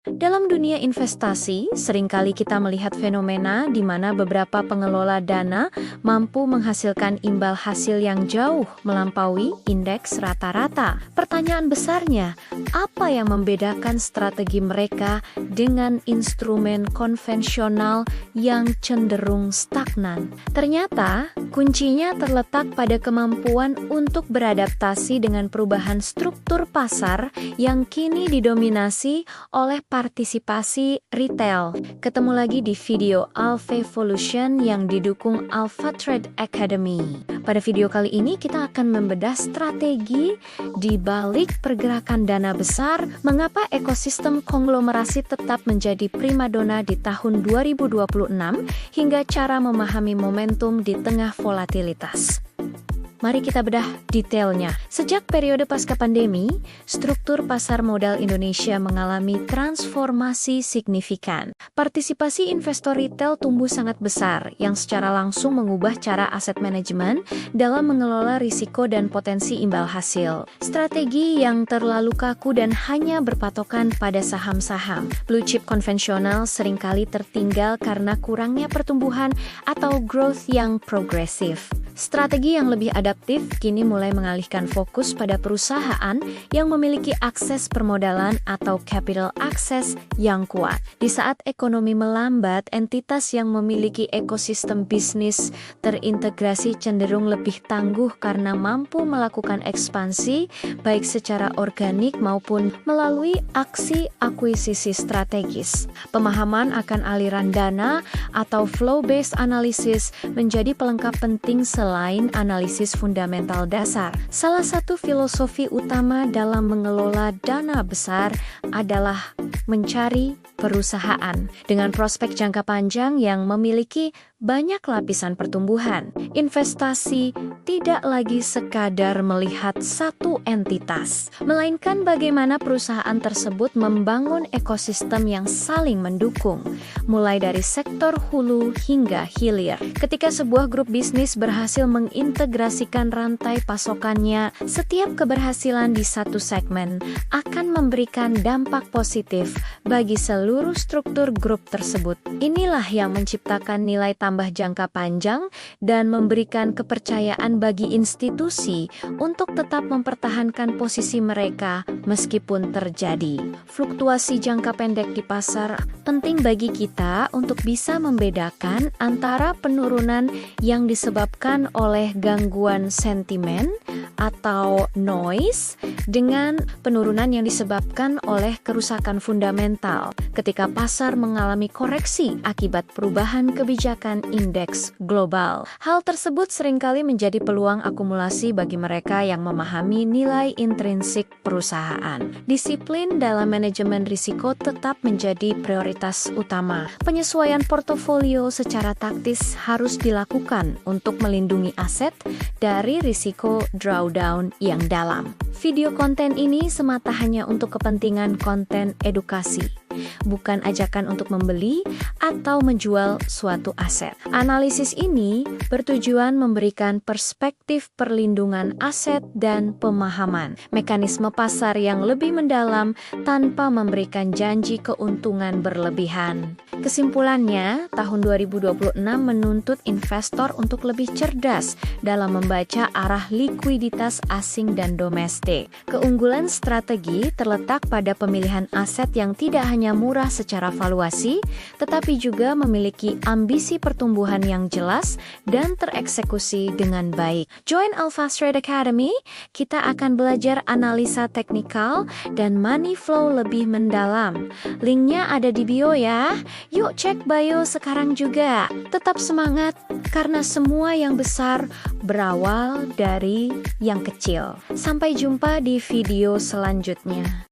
Dalam dunia investasi, seringkali kita melihat fenomena di mana beberapa pengelola dana mampu menghasilkan imbal hasil yang jauh melampaui indeks rata-rata. Pertanyaan besarnya, apa yang membedakan strategi mereka dengan instrumen konvensional yang cenderung stagnan? Ternyata, kuncinya terletak pada kemampuan untuk beradaptasi dengan perubahan struktur pasar yang kini didominasi oleh partisipasi retail. Ketemu lagi di video Alpha Evolution yang didukung Alpha Trade Academy. Pada video kali ini kita akan membedah strategi di balik pergerakan dana besar, mengapa ekosistem konglomerasi tetap menjadi primadona di tahun 2026, hingga cara memahami momentum di tengah volatilitas. Mari kita bedah detailnya. Sejak periode pasca pandemi, struktur pasar modal Indonesia mengalami transformasi signifikan. Partisipasi investor retail tumbuh sangat besar, yang secara langsung mengubah cara aset manajemen dalam mengelola risiko dan potensi imbal hasil. Strategi yang terlalu kaku dan hanya berpatokan pada saham-saham blue chip konvensional seringkali tertinggal karena kurangnya pertumbuhan atau growth yang progresif. Strategi yang lebih adaptif kini mulai mengalihkan fokus pada perusahaan yang memiliki akses permodalan atau capital access yang kuat. Di saat ekonomi melambat, entitas yang memiliki ekosistem bisnis terintegrasi cenderung lebih tangguh karena mampu melakukan ekspansi baik secara organik maupun melalui aksi akuisisi strategis. Pemahaman akan aliran dana atau flow-based analysis menjadi pelengkap penting selain analisis fundamental dasar. Salah satu filosofi utama dalam mengelola dana besar adalah mencari perusahaan dengan prospek jangka panjang yang memiliki banyak lapisan pertumbuhan. Investasi tidak lagi sekadar melihat satu entitas, melainkan bagaimana perusahaan tersebut membangun ekosistem yang saling mendukung, mulai dari sektor hulu hingga hilir. Ketika sebuah grup bisnis berhasil mengintegrasikan rantai pasokannya, setiap keberhasilan di satu segmen akan memberikan dampak positif bagi seluruh struktur grup tersebut. Inilah yang menciptakan nilai tambah jangka panjang dan memberikan kepercayaan bagi institusi untuk tetap mempertahankan posisi mereka meskipun terjadi fluktuasi jangka pendek di pasar. Penting bagi kita untuk bisa membedakan antara penurunan yang disebabkan oleh gangguan sentimen atau noise dengan penurunan yang disebabkan oleh kerusakan fundamental ketika pasar mengalami koreksi akibat perubahan kebijakan indeks global. Hal tersebut seringkali menjadi peluang akumulasi bagi mereka yang memahami nilai intrinsik perusahaan. Disiplin dalam manajemen risiko tetap menjadi prioritas utama. Penyesuaian portofolio secara taktis harus dilakukan untuk melindungi aset dari risiko drawdown yang dalam. Video konten ini semata hanya untuk kepentingan konten edukasi, bukan ajakan untuk membeli atau menjual suatu aset. Analisis ini bertujuan memberikan perspektif perlindungan aset dan pemahaman mekanisme pasar yang lebih mendalam tanpa memberikan janji keuntungan berlebihan. Kesimpulannya, tahun 2026 menuntut investor untuk lebih cerdas dalam membaca arah likuiditas asing dan domestik. Keunggulan strategi terletak pada pemilihan aset yang tidak hanya murah secara valuasi, tetapi juga memiliki ambisi pertumbuhan yang jelas dan tereksekusi dengan baik. Join Alpha Trade Academy, kita akan belajar analisa teknikal dan money flow lebih mendalam. Linknya ada di bio ya. Yuk cek bio sekarang juga. Tetap semangat, karena semua yang besar berawal dari yang kecil. Sampai jumpa di video selanjutnya.